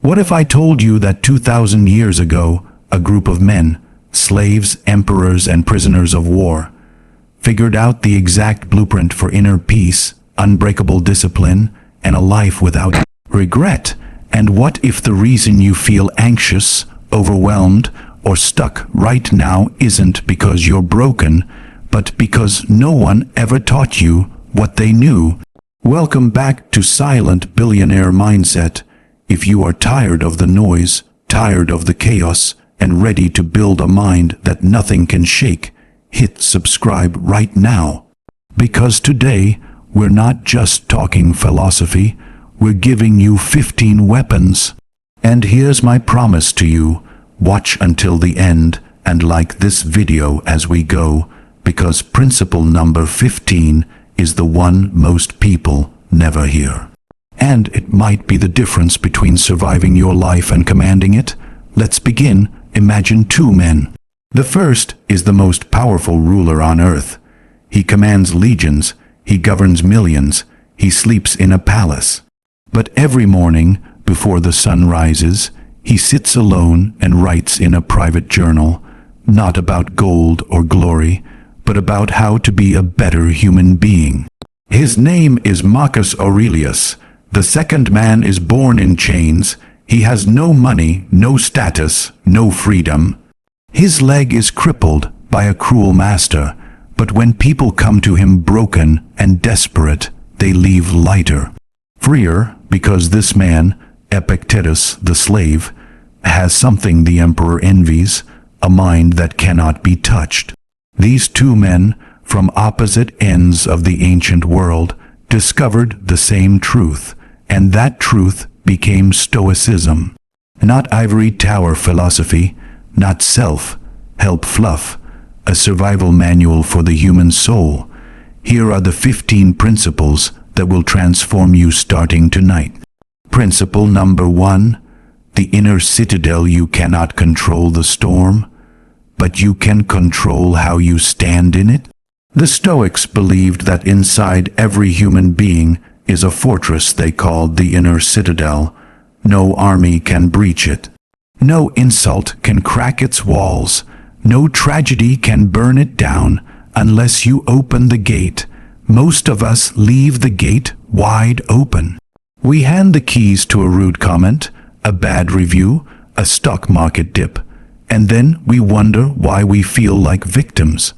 What if I told you that 2,000 years ago, a group of men, slaves, emperors, and prisoners of war, figured out the exact blueprint for inner peace, unbreakable discipline, and a life without regret? And what if the reason you feel anxious, overwhelmed, or stuck right now isn't because you're broken, but because no one ever taught you what they knew? Welcome back to Silent Billionaire Mindset. If you are tired of the noise, tired of the chaos, and ready to build a mind that nothing can shake, hit subscribe right now. Because today, we're not just talking philosophy, we're giving you 15 weapons. And here's my promise to you: watch until the end and like this video as we go, because principle number 15 is the one most people never hear. And it might be the difference between surviving your life and commanding it. Let's begin. Imagine two men. The first is the most powerful ruler on earth. He commands legions, he governs millions, he sleeps in a palace. But every morning, before the sun rises, he sits alone and writes in a private journal, not about gold or glory, but about how to be a better human being. His name is Marcus Aurelius. The second man is born in chains. He has no money, no status, no freedom. His leg is crippled by a cruel master, but when people come to him broken and desperate, they leave lighter, freer, because this man, Epictetus the slave, has something the emperor envies, a mind that cannot be touched. These two men, from opposite ends of the ancient world, discovered the same truth, and that truth became Stoicism. Not ivory tower philosophy, not self-help fluff, a survival manual for the human soul. Here are the 15 principles that will transform you starting tonight. Principle number 1, the inner citadel. You cannot control the storm, but you can control how you stand in it. The Stoics believed that inside every human being is a fortress they called the inner citadel. No army can breach it. No insult can crack its walls. No tragedy can burn it down unless you open the gate. Most of us leave the gate wide open. We hand the keys to a rude comment, a bad review, a stock market dip, and then we wonder why we feel like victims.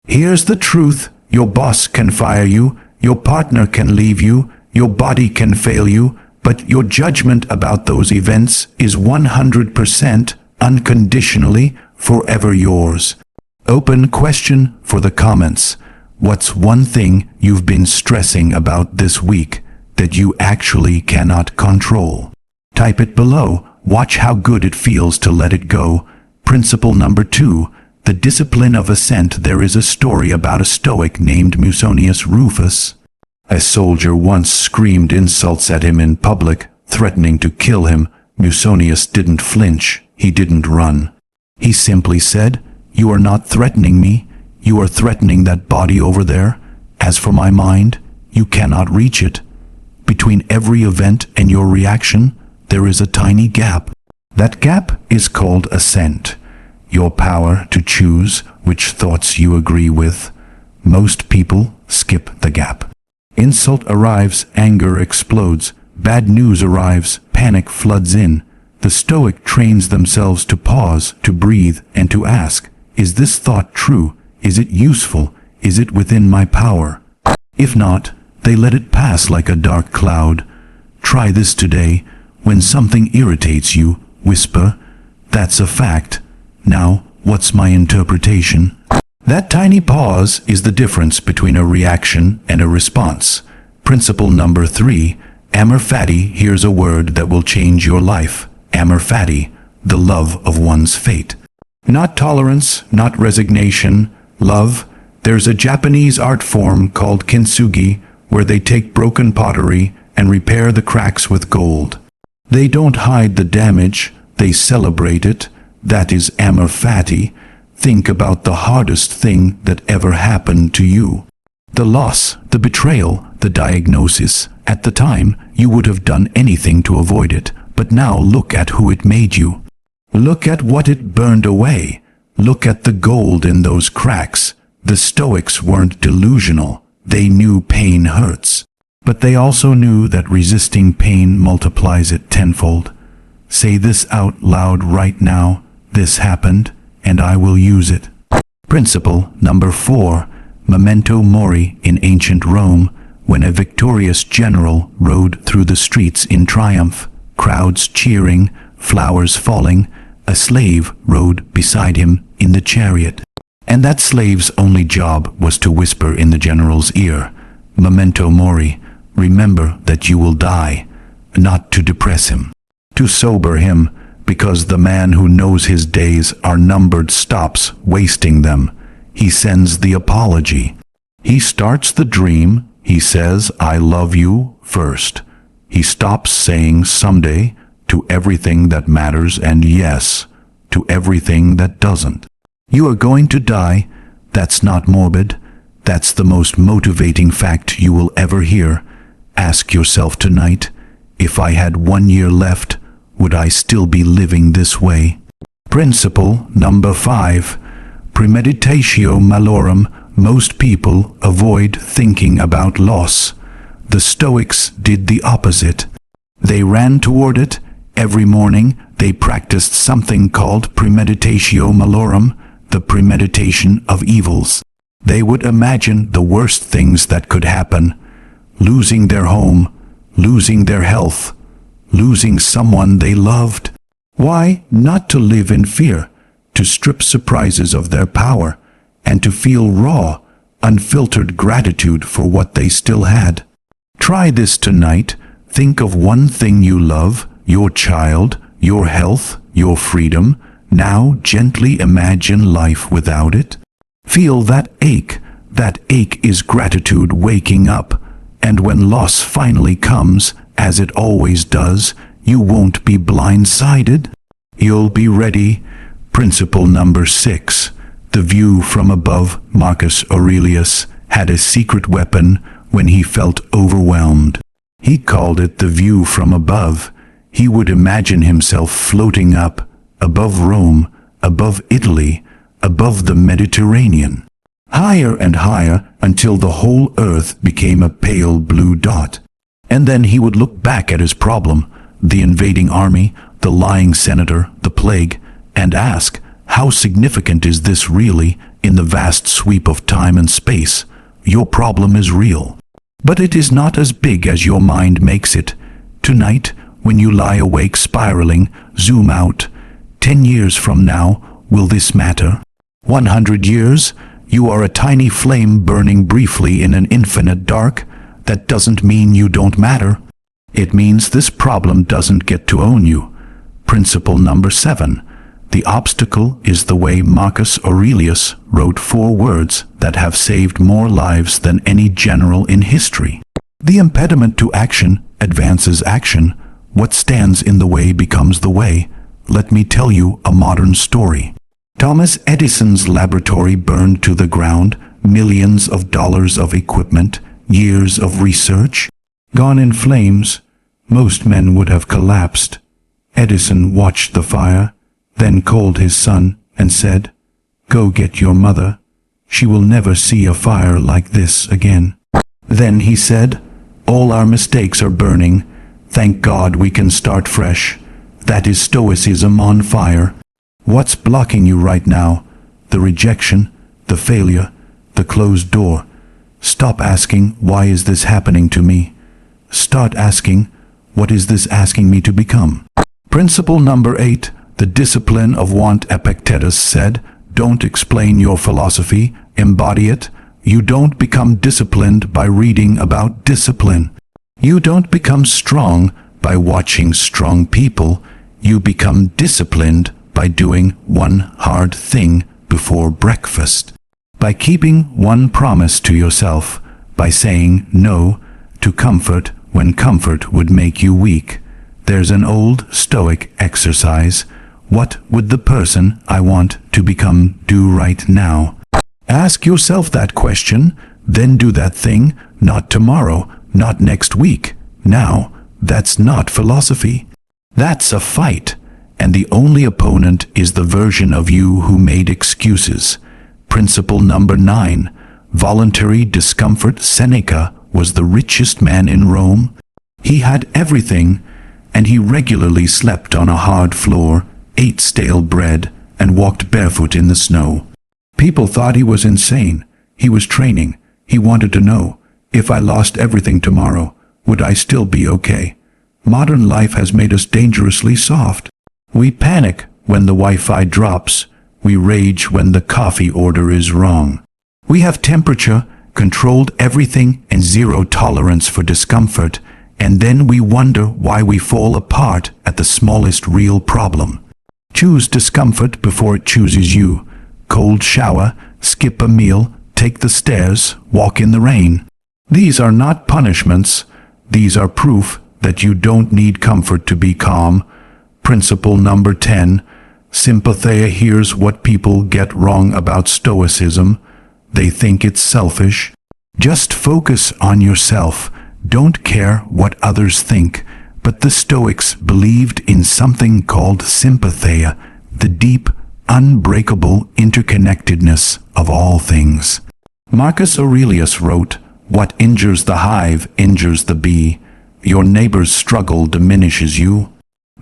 Here's the truth: your boss can fire you, your partner can leave you, your body can fail you, but your judgment about those events is 100% unconditionally forever yours. Open question for the comments. What's one thing you've been stressing about this week that you actually cannot control? Type it below. Watch how good it feels to let it go. Principle number 2, the discipline of ascent. There is a story about a Stoic named Musonius Rufus. A soldier once screamed insults at him in public, threatening to kill him. Musonius didn't flinch. He didn't run. He simply said, "You are not threatening me. You are threatening that body over there. As for my mind, you cannot reach it." Between every event and your reaction, there is a tiny gap. That gap is called ascent. Your power to choose which thoughts you agree with. Most people skip the gap. Insult arrives, anger explodes, bad news arrives, panic floods in. The Stoic trains themselves to pause, to breathe, and to ask, is this thought true? Is it useful? Is it within my power? If not, they let it pass like a dark cloud. Try this today. When something irritates you, whisper, "That's a fact. Now, what's my interpretation?" That tiny pause is the difference between a reaction and a response. Principle number 3, amor fati. Here's a word that will change your life. Amor fati, the love of one's fate. Not tolerance, not resignation, love. There's a Japanese art form called kintsugi where they take broken pottery and repair the cracks with gold. They don't hide the damage, they celebrate it. That is amor fati. Think about the hardest thing that ever happened to you. The loss, the betrayal, the diagnosis. At the time, you would have done anything to avoid it, But now look at who it made you. Look at what it burned away. Look at the gold in those cracks. The Stoics weren't delusional. They knew pain hurts. But they also knew that resisting pain multiplies it tenfold. Say this out loud right now. This happened, and I will use it. Principle number 4. Memento mori. In ancient Rome, when a victorious general rode through the streets in triumph, crowds cheering, flowers falling, a slave rode beside him in the chariot. And that slave's only job was to whisper in the general's ear, "Memento mori, remember that you will die," not to depress him, to sober him, because the man who knows his days are numbered stops wasting them. He sends the apology. He starts the dream. He says, "I love you," first. He stops saying someday to everything that matters and yes to everything that doesn't. You are going to die. That's not morbid. That's the most motivating fact you will ever hear. Ask yourself tonight, if I had 1 year left, would I still be living this way? Principle number 5. Premeditatio malorum. Most people avoid thinking about loss. The Stoics did the opposite. They ran toward it. Every morning they practiced something called premeditatio malorum, the premeditation of evils. They would imagine the worst things that could happen: losing their home, losing their health, losing someone they loved. Why not to live in fear, to strip surprises of their power, and to feel raw, unfiltered gratitude for what they still had? Try this tonight. Think of one thing you love, your child, your health, your freedom. Now gently imagine life without it. Feel that ache. That ache is gratitude waking up. And when loss finally comes, as it always does, you won't be blindsided. You'll be ready. Principle number 6. The view from above. Marcus Aurelius had a secret weapon when he felt overwhelmed. He called it the view from above. He would imagine himself floating up, above Rome, above Italy, above the Mediterranean, higher and higher until the whole earth became a pale blue dot. And then he would look back at his problem, the invading army, the lying senator, the plague, and ask, how significant is this really in the vast sweep of time and space? Your problem is real, but it is not as big as your mind makes it. Tonight, when you lie awake spiraling, zoom out. 10 years from now, will this matter? 100 years? You are a tiny flame burning briefly in an infinite dark. That doesn't mean you don't matter. It means this problem doesn't get to own you. Principle number 7. The obstacle is the way. Marcus Aurelius wrote 4 words that have saved more lives than any general in history. The impediment to action advances action. What stands in the way becomes the way. Let me tell you a modern story. Thomas Edison's laboratory burned to the ground, millions of dollars of equipment, years of research, gone in flames. Most men would have collapsed. Edison watched the fire, then called his son and said, "Go get your mother. She will never see a fire like this again." Then he said, "All our mistakes are burning. Thank God we can start fresh." That is Stoicism on fire. What's blocking you right now? The rejection, the failure, the closed door. Stop asking, why is this happening to me? Start asking, what is this asking me to become? Principle number 8. The discipline of want. Epictetus said, don't explain your philosophy, embody it. You don't become disciplined by reading about discipline. You don't become strong by watching strong people. You become disciplined by doing one hard thing before breakfast, by keeping one promise to yourself, by saying no to comfort when comfort would make you weak. There's an old Stoic exercise. What would the person I want to become do right now? Ask yourself that question, then do that thing, not tomorrow, not next week. Now, that's not philosophy. That's a fight, and the only opponent is the version of you who made excuses. Principle number 9. Voluntary discomfort. Seneca was the richest man in Rome. He had everything, and he regularly slept on a hard floor, ate stale bread, and walked barefoot in the snow. People thought he was insane. He was training. He wanted to know, if I lost everything tomorrow, would I still be okay? Modern life has made us dangerously soft. We panic when the Wi-Fi drops. We rage when the coffee order is wrong. We have temperature, controlled everything, and zero tolerance for discomfort, and then we wonder why we fall apart at the smallest real problem. Choose discomfort before it chooses you. Cold shower, skip a meal, take the stairs, walk in the rain. These are not punishments. These are proof that you don't need comfort to be calm. Principle number 10. Sympatheia. Here's what people get wrong about Stoicism. They think it's selfish. Just focus on yourself. Don't care what others think. But the Stoics believed in something called sympatheia, the deep, unbreakable interconnectedness of all things. Marcus Aurelius wrote, "What injures the hive injures the bee. Your neighbor's struggle diminishes you.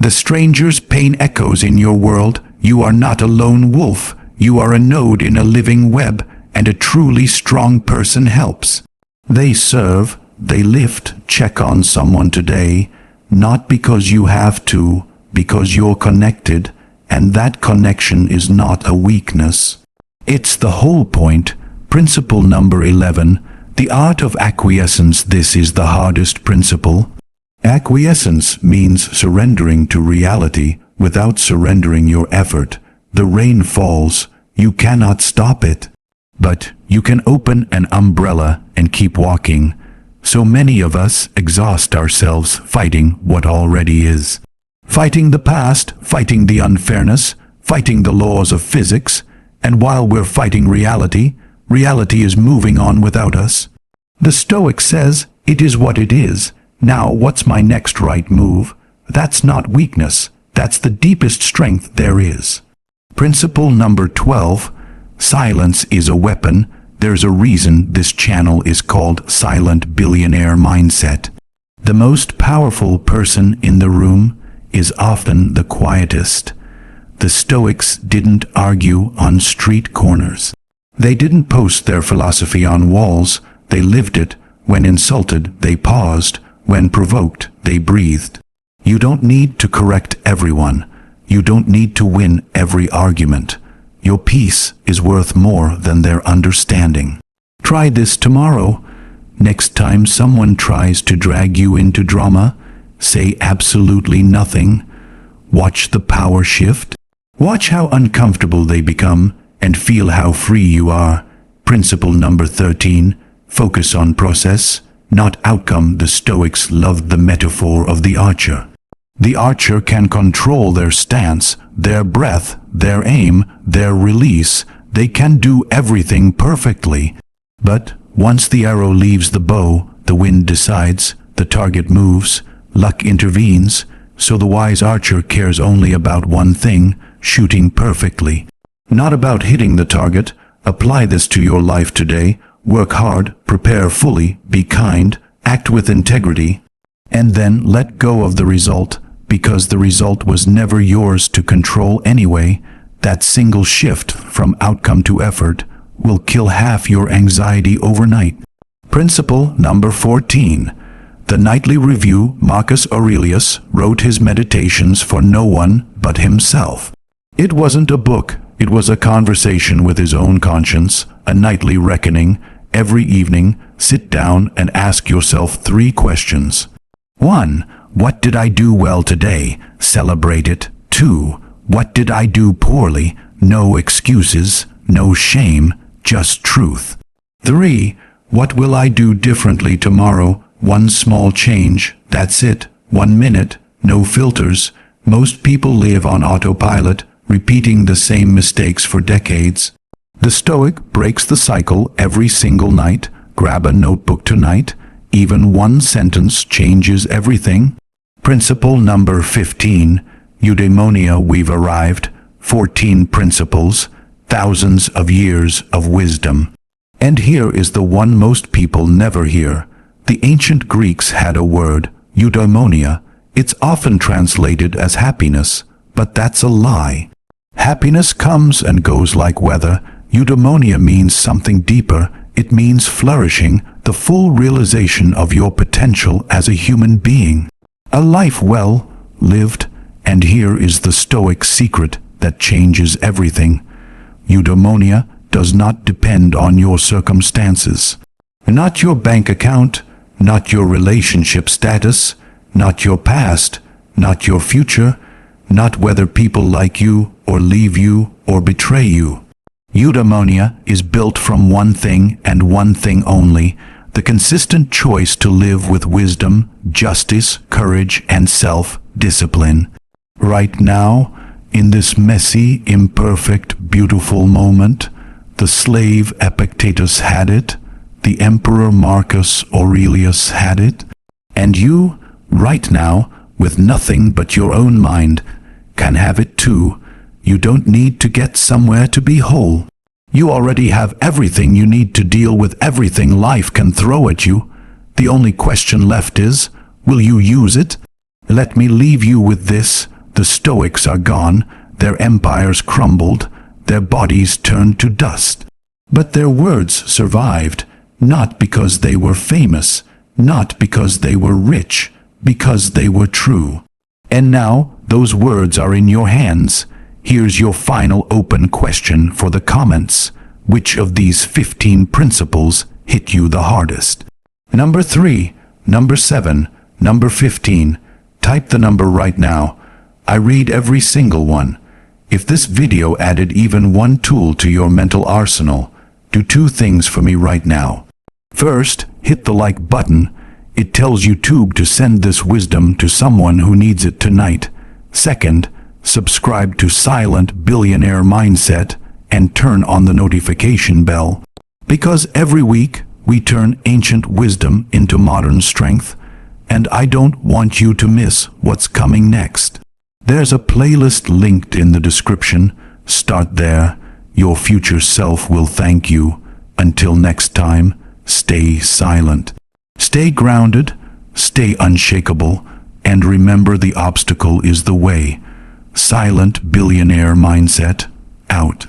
The stranger's pain echoes in your world. You are not a lone wolf. You are a node in a living web, and a truly strong person helps." They serve, they lift, check on someone today, not because you have to, because you're connected, and that connection is not a weakness. It's the whole point. Principle number 11. The art of acquiescence. This is the hardest principle. Acquiescence means surrendering to reality without surrendering your effort. The rain falls. You cannot stop it. But you can open an umbrella and keep walking. So many of us exhaust ourselves fighting what already is. Fighting the past, fighting the unfairness, fighting the laws of physics, and while we're fighting reality, reality is moving on without us. The Stoic says, it is what it is. Now what's my next right move? That's not weakness. That's the deepest strength there is. Principle number 12. Silence is a weapon. There's a reason this channel is called Silent Billionaire Mindset. The most powerful person in the room is often the quietest. The Stoics didn't argue on street corners. They didn't post their philosophy on walls. They lived it. When insulted, they paused. When provoked, they breathed. You don't need to correct everyone. You don't need to win every argument. Your peace is worth more than their understanding. Try this tomorrow. Next time someone tries to drag you into drama, say absolutely nothing. Watch the power shift. Watch how uncomfortable they become and feel how free you are. Principle number 13. Focus on process, not outcome. The Stoics loved the metaphor of the archer. The archer can control their stance, their breath, their aim, their release. They can do everything perfectly. But once the arrow leaves the bow, the wind decides, the target moves, luck intervenes, so the wise archer cares only about one thing, shooting perfectly. Not about hitting the target. Apply this to your life today. Work hard, prepare fully, be kind, act with integrity, and then let go of the result, because the result was never yours to control anyway. That single shift from outcome to effort will kill half your anxiety overnight. Principle number 14. The Nightly Review. Marcus Aurelius wrote his meditations for no one but himself. It wasn't a book. It was a conversation with his own conscience, a nightly reckoning. Every evening, sit down and ask yourself 3 questions. 1. What did I do well today? Celebrate it. 2. What did I do poorly? No excuses, no shame, just truth. 3. What will I do differently tomorrow? One small change, that's it. 1 minute, no filters. Most people live on autopilot, repeating the same mistakes for decades. The Stoic breaks the cycle every single night. Grab a notebook tonight. Even one sentence changes everything. Principle number 15, eudaimonia. We've arrived. 14 principles, thousands of years of wisdom. And here is the one most people never hear. The ancient Greeks had a word, eudaimonia. It's often translated as happiness, but that's a lie. Happiness comes and goes like weather. Eudaimonia means something deeper. It means flourishing, the full realization of your potential as a human being. A life well lived, and here is the Stoic secret that changes everything. Eudaimonia does not depend on your circumstances. Not your bank account, not your relationship status, not your past, not your future, not whether people like you or leave you or betray you. Eudaimonia is built from one thing and one thing only, the consistent choice to live with wisdom, justice, courage, and self-discipline. Right now, in this messy, imperfect, beautiful moment, the slave Epictetus had it, the emperor Marcus Aurelius had it, and you, right now, with nothing but your own mind, can have it too. You don't need to get somewhere to be whole. You already have everything you need to deal with everything life can throw at you. The only question left is, will you use it? Let me leave you with this. The Stoics are gone, their empires crumbled, their bodies turned to dust. But their words survived, not because they were famous, not because they were rich, because they were true. And now, those words are in your hands. Here's your final open question for the comments. Which of these 15 principles hit you the hardest? Number 3, number 7, number 15. Type the number right now. I read every single one. If this video added even one tool to your mental arsenal, do 2 things for me right now. First, hit the like button. It tells YouTube to send this wisdom to someone who needs it tonight. Second, subscribe to Silent Billionaire Mindset and turn on the notification bell. Because every week we turn ancient wisdom into modern strength, and I don't want you to miss what's coming next. There's a playlist linked in the description. Start there. Your future self will thank you. Until next time, stay silent. Stay grounded, stay unshakable, and remember the obstacle is the way. Silent Billionaire Mindset, out.